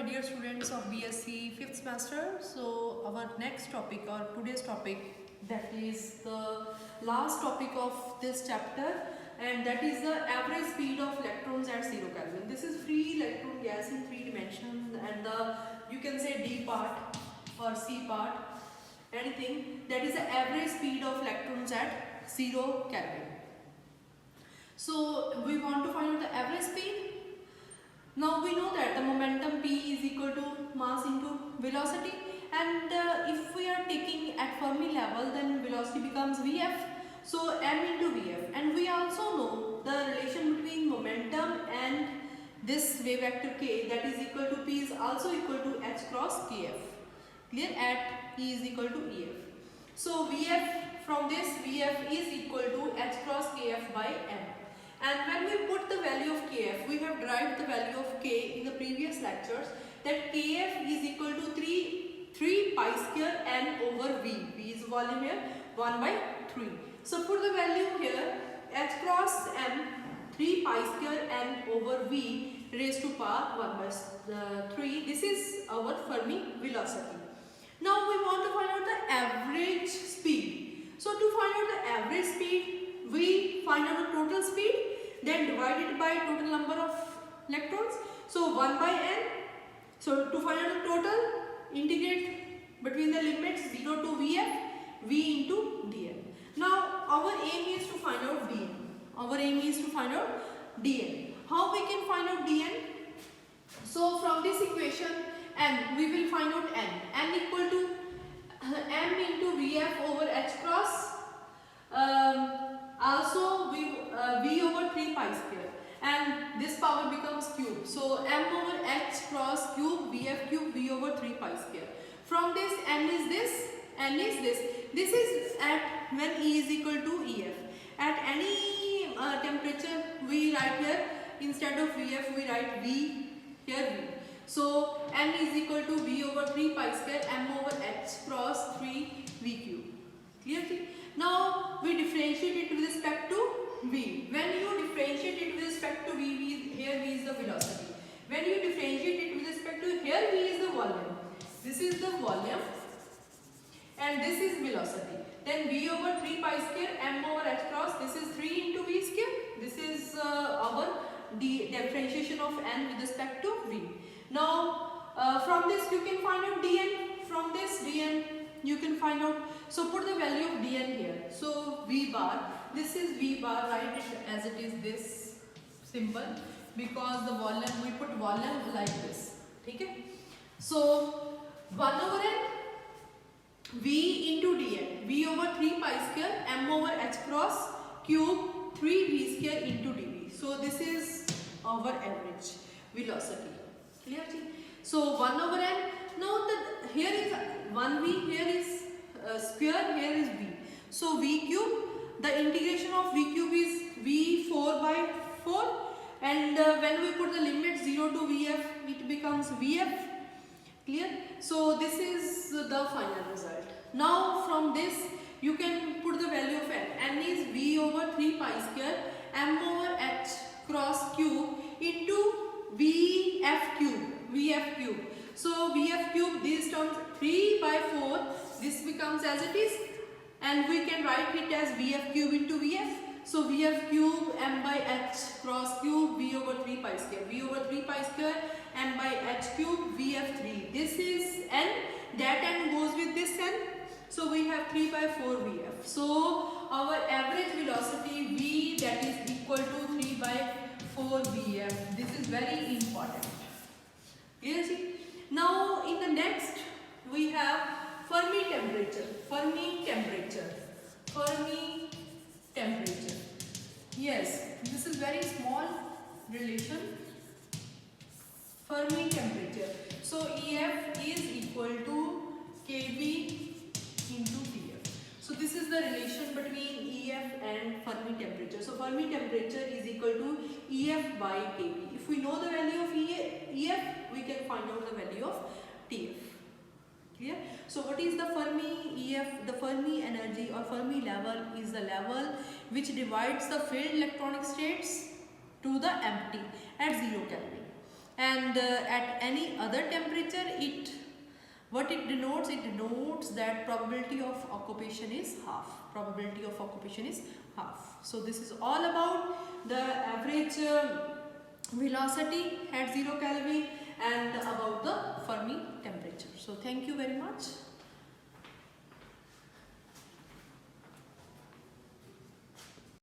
my dear students of BSc 5th semester. So our next topic or today's topic, that is the last topic of this chapter, and that is the average speed of electrons at 0 Kelvin. This is free electron gas in 3 dimensions, and the you can say D part or C part, anything, that is the average speed of electrons at 0 Kelvin. So we want to find out the average speed. Now we know that the momentum P is equal to mass into velocity, and if we are taking at Fermi level, then velocity becomes Vf, so m into Vf, and we also know the relation between momentum and this wave vector k, that is equal to P is also equal to h cross kf, clear, at E is equal to Ef. So Vf, from this Vf is equal to h cross kf by m. And when we put the value of kf, we have derived the value of k in the previous lectures, that kf is equal to 3 pi square n over v. V is volume here, 1 by 3. So put the value here, h cross m, 3 pi square n over v raised to power 1 by 3. This is our Fermi velocity. Now we want to find out the average speed. So to find out the average speed, we find out the total speed, then divide it by total number of electrons. So 1 by n. So to find out the total, integrate between the limits 0 to Vf, V into dn. Now our aim is to find out dn. Our aim is to find out dn. How we can find out dn? So from this equation n, we will find out n equal to m into Vf over h cross. Also v over 3 pi square, and this power becomes cube. So m over h cross cube Vf cube v over 3 pi square. From this n is this, n is this. This is at when E is equal to Ef. At any temperature we write here, instead of Vf we write V here V. So n is equal to v over 3 pi square m over h cross 3 v cube. Clear? Now we differentiate it with respect to v. When you differentiate it with respect to v, here v is the velocity. When you differentiate it with respect to here, v is the volume. This is the volume and this is velocity. Then v over 3 pi square m over h cross, this is 3 into v square. This is our differentiation of n with respect to v. Now from this you can find out dn. From this dn you can find out, so put the value of dn here. So v bar, this is v bar, write it as it is, this symbol, because the volume, we put volume like this. Okay? So 1 over n, v into dn, v over 3 pi square m over h cross cube 3 v square into dv. So this is our average velocity. Clear? So 1 over n. Now here is 1v, here is square, here is v. So v cube, the integration of v cube is v4 by 4, and when we put the limit 0 to vf, it becomes vf. Clear? So this is the final result. Now from this you can put the value of n. N is v over 3 pi square m over h cross cube into vf cube. So Vf cube, these terms 3 by 4, this becomes as it is, and we can write it as Vf cube into Vf. So Vf cube m by h cross cube v over 3 pi square. V over 3 pi square m by h cube Vf3. This is n, that n goes with this n. So we have 3 by 4 Vf. So our average velocity V, that is equal to 3 by 4 Vf. This is very important. Clear? Now in the next we have Fermi temperature. Yes, this is very small relation. Fermi temperature. So Ef is equal to kV into Tf. So this is the relation between Ef and Fermi temperature. So Fermi temperature is equal to Ef by kV. If we know the value of Ef, we can find out the value of Tf. Clear? So what is the Fermi Ef? The Fermi energy or Fermi level is the level which divides the filled electronic states to the empty at 0 Kelvin. and at any other temperature what it denotes that probability of occupation is half. Probability of occupation is half. So this is all about the average velocity at 0 Kelvin and about the Fermi temperature. So thank you very much.